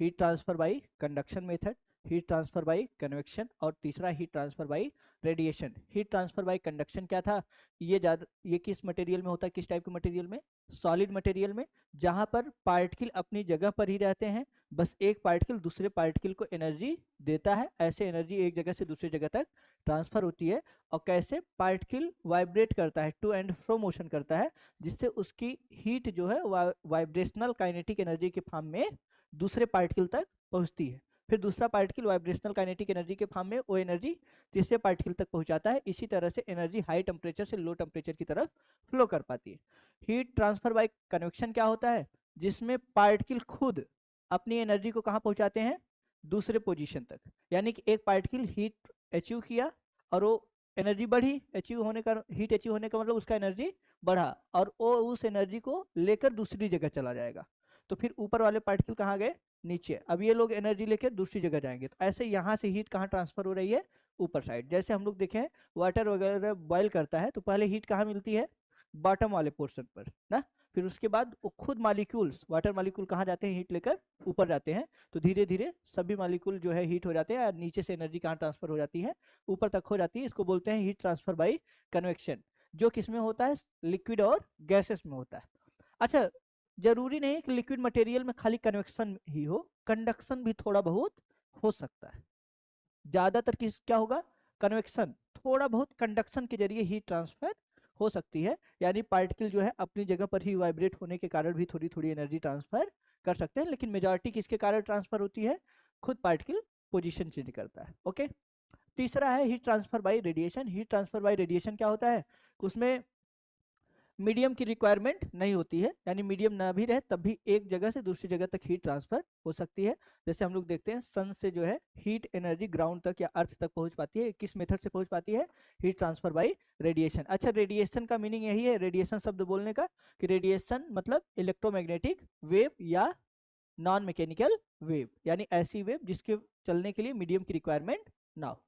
Heat transfer by conduction method, heat transfer by convection, और तीसरा heat transfer by radiation. Heat transfer by conduction क्या था, ये किस मटेरियल में होता है, किस टाइप के मटेरियल में, सॉलिड मटेरियल में, जहां पर पार्टिकल अपनी जगह पर ही रहते हैं, बस एक पार्टिकल दूसरे पार्टिकल को एनर्जी देता है, ऐसे एनर्जी एक जगह से दूसरी जगह तक ट्रांसफर होती है। और कैसे पार्टिकल वाइब्रेट करता है, टू एंड फ्रो मोशन करता है, जिससे उसकी हीट जो है वाइब्रेशनल काइनेटिक एनर्जी के फॉर्म में दूसरे पार्टिकल तक पहुंचती है। फिर दूसरा पार्टिकल वाइब्रेशनल काइनेटिक एनर्जी के फॉर्म में वो एनर्जी तीसरे पार्टिकल तक पहुंचाता है। इसी तरह से एनर्जी हाई टेम्परेचर से लो टेम्परेचर की तरफ फ्लो कर पाती है। हीट ट्रांसफर बाय कन्वेक्शन क्या होता है, जिसमें पार्टिकल खुद अपनी एनर्जी को कहाँ पहुंचाते हैं, दूसरे पोजीशन तक। यानी कि एक पार्टिकल हीट अचीव किया और वो एनर्जी बढ़ी, अचीव होने का, हीट अचीव होने का मतलब उसका एनर्जी बढ़ा, और वो उस एनर्जी को लेकर दूसरी जगह चला जाएगा। तो फिर ऊपर वाले पार्टिकल कहाँ गए, नीचे। अब ये लोग एनर्जी लेकर दूसरी जगह जाएंगे। तो ऐसे यहाँ से हीट कहाँ ट्रांसफर हो रही है, ऊपर साइड। जैसे हम लोग देखें वाटर वगैरह बॉयल करता है तो पहले हीट कहाँ मिलती है, बॉटम वाले पोर्शन पर ना। फिर उसके बाद वो खुद मॉलिक्यूल्स, वाटर मॉलिक्यूल कहाँ जाते हैं, हीट लेकर ऊपर जाते हैं। तो धीरे धीरे सभी मॉलिक्यूल जो है हीट हो जाते हैं, और नीचे से एनर्जी कहाँ ट्रांसफर हो जाती है, ऊपर तक हो जाती है। इसको बोलते हैं हीट ट्रांसफर बाई कन्वेक्शन, जो किस में होता है, लिक्विड और गैसेस में होता है। अच्छा, जरूरी नहीं कि लिक्विड मटेरियल में खाली कन्वेक्शन ही हो, कंडक्शन भी थोड़ा बहुत हो सकता है। ज्यादातर किस क्या होगा, कन्वेक्शन, थोड़ा बहुत कंडक्शन के जरिए हीट ट्रांसफर हो सकती है। यानी पार्टिकल जो है अपनी जगह पर ही वाइब्रेट होने के कारण भी थोड़ी थोड़ी एनर्जी ट्रांसफर कर सकते हैं, लेकिन मेजॉरिटी किसके कारण ट्रांसफर होती है, खुद पार्टिकल पोजीशन चेंज करता है। ओके। तीसरा है heat transfer by radiation. Heat transfer by radiation क्या होता है, उसमें मीडियम की रिक्वायरमेंट नहीं होती है, यानी मीडियम ना भी रहे तब भी एक जगह से दूसरी जगह तक हीट ट्रांसफर हो सकती है। जैसे हम लोग देखते हैं सन से जो है हीट एनर्जी ग्राउंड तक या अर्थ तक पहुंच पाती है, किस मेथड से पहुंच पाती है, हीट ट्रांसफर बाय रेडिएशन। अच्छा, रेडिएशन का मीनिंग यही है, रेडिएशन शब्द बोलने का, कि रेडिएशन मतलब इलेक्ट्रोमैग्नेटिक वेव या नॉन मैकेनिकल वेव, यानी ऐसी वेव जिसके चलने के लिए मीडियम की रिक्वायरमेंट ना हो।